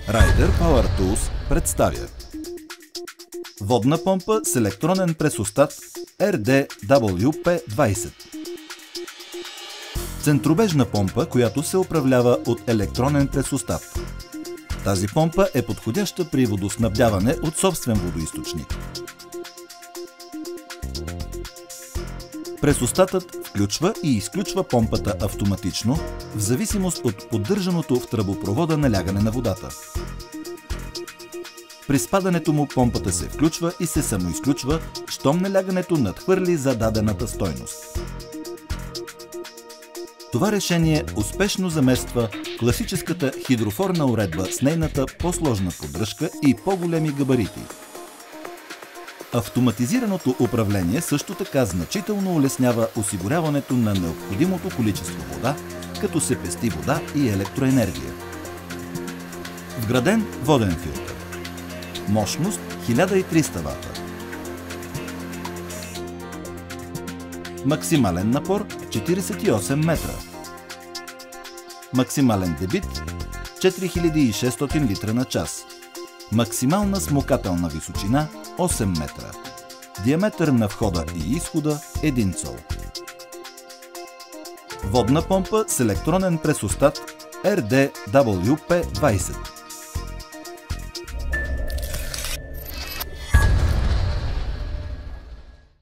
Ryder Power Tools представя водна помпа с електронен пресостат RDWP-20. Центробежна помпа, която се управлява от електронен пресостат. Тази помпа е подходяща при водоснабдяване от собствен водоизточник. Пресостатът включва и изключва помпата автоматично, в зависимост от поддържаното в тръбопровода налягане на водата. При спадането му помпата се включва и се самоизключва, щом налягането надхвърли зададената стойност. Това решение успешно замества класическата хидрофорна уредба с нейната по-сложна поддръжка и по-големи габарити. Автоматизираното управление също така значително улеснява осигуряването на необходимото количество вода, като се пести вода и електроенергия. Вграден воден филтър. Мощност 1300 W. Максимален напор 48 метра. Максимален дебит 4600 литра на час. Максимална смукателна височина 8 метра. Диаметър на входа и изхода 1 цол. Водна помпа с електронен пресостат RDWP-20.